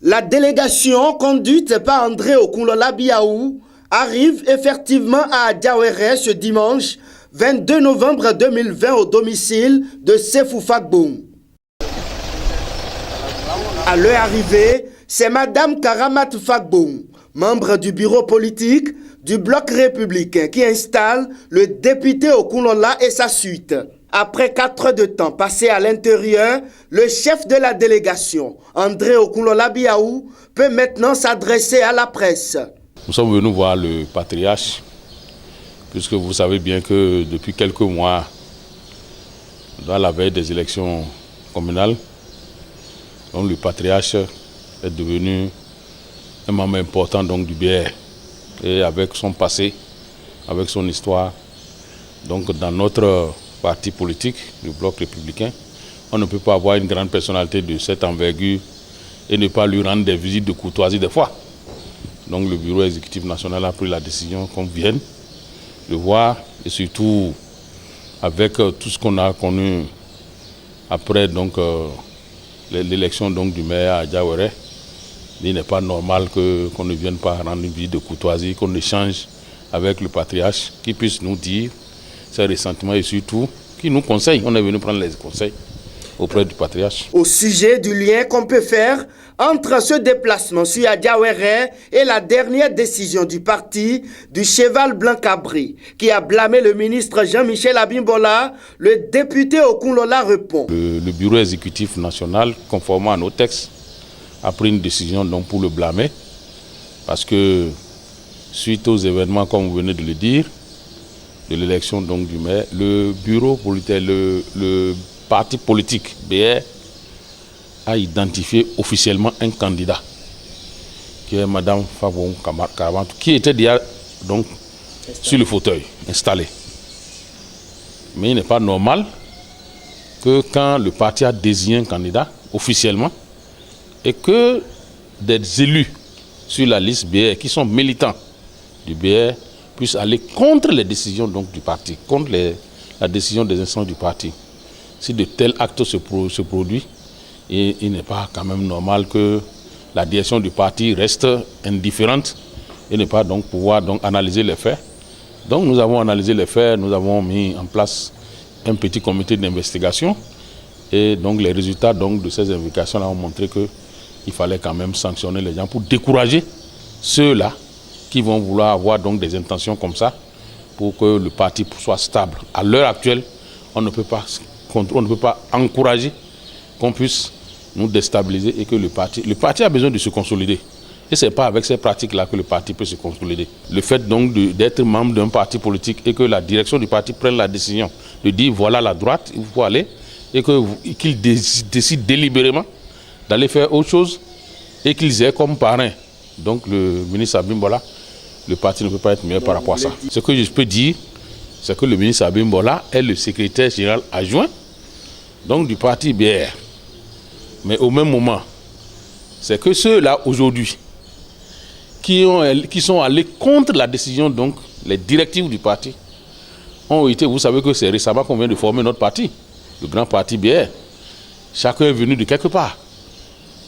La délégation conduite par André Okunlola Biaou arrive effectivement à Adiawere ce dimanche 22 novembre 2020 au domicile de Sefou Fagbon. À leur arrivée, c'est Madame Karamat Fagbon, membre du bureau politique du bloc républicain, qui installe le député Okunlola et sa suite. Après 4 heures de temps passés à l'intérieur, le chef de la délégation, André Okunlola Biaou, peut maintenant s'adresser à la presse. Nous sommes venus voir le patriarche, puisque vous savez bien que depuis quelques mois, dans la veille des élections communales, donc le patriarche est devenu un membre important donc, du BR. Et avec son passé, avec son histoire, donc dans notre parti politique, le bloc républicain, on ne peut pas avoir une grande personnalité de cette envergure et ne pas lui rendre des visites de courtoisie des fois. Donc le bureau exécutif national a pris la décision qu'on vienne le voir et surtout avec tout ce qu'on a connu après l'élection du maire à Adiawere, il n'est pas normal qu'on ne vienne pas rendre une visite de courtoisie, qu'on échange avec le patriarche, qui puisse nous dire ses ressentiments et surtout qui nous conseille. On est venu prendre les conseils auprès du patriarche. Au sujet du lien qu'on peut faire entre ce déplacement sur Adiawere et la dernière décision du parti du cheval blanc cabri qui a blâmé le ministre Jean-Michel Abimbola, le député Okunlola répond. Le bureau exécutif national, conformément à nos textes, a pris une décision donc pour le blâmer parce que suite aux événements, comme vous venez de le dire, de l'élection donc du maire, le bureau politique, le parti politique BR a identifié officiellement un candidat qui est Madame Fagbon Karamat, qui était déjà donc sur le fauteuil installé. Mais il n'est pas normal que quand le parti a désigné un candidat officiellement et que des élus sur la liste BR qui sont militants du BR puissent aller contre les décisions donc, du parti, contre la décision des instances du parti. Si de tels actes se produisent, et il n'est pas quand même normal que la direction du parti reste indifférente et ne pas donc pouvoir donc analyser les faits. Donc nous avons analysé les faits, nous avons mis en place un petit comité d'investigation et donc les résultats donc, de ces investigations ont montré qu'il fallait quand même sanctionner les gens pour décourager ceux-là qui vont vouloir avoir donc des intentions comme ça pour que le parti soit stable. À l'heure actuelle, on ne peut pas encourager qu'on puisse nous déstabiliser et que le parti a besoin de se consolider. Et ce n'est pas avec ces pratiques-là que le parti peut se consolider. Le fait donc d'être membre d'un parti politique et que la direction du parti prenne la décision de dire voilà la droite, il faut aller, et qu'ils décident délibérément d'aller faire autre chose et qu'ils aient comme parrain donc le ministre Abimbola, le parti ne peut pas être meilleur par rapport à ça. Ce que je peux dire, c'est que le ministre Abimbola est le secrétaire général adjoint donc du parti BR. Mais au même moment, c'est que ceux-là aujourd'hui qui sont allés contre la décision, donc les directives du parti, ont été, vous savez que c'est récemment qu'on vient de former notre parti, le grand parti BR. Chacun est venu de quelque part.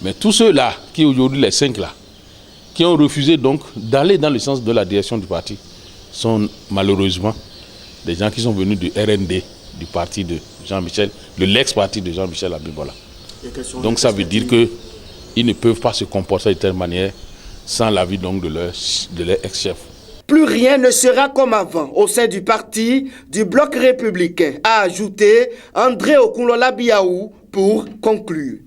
Mais tous ceux-là, qui aujourd'hui, les 5 là, qui ont refusé donc d'aller dans le sens de la direction du parti, sont malheureusement des gens qui sont venus du RND, du parti de Jean-Michel, de l'ex-parti de Jean-Michel Abimbola. Donc ça veut dire qu'ils ne peuvent pas se comporter de telle manière sans l'avis donc de leur ex-chef. Plus rien ne sera comme avant au sein du parti du bloc républicain, a ajouté André Okunlola Biaou pour conclure.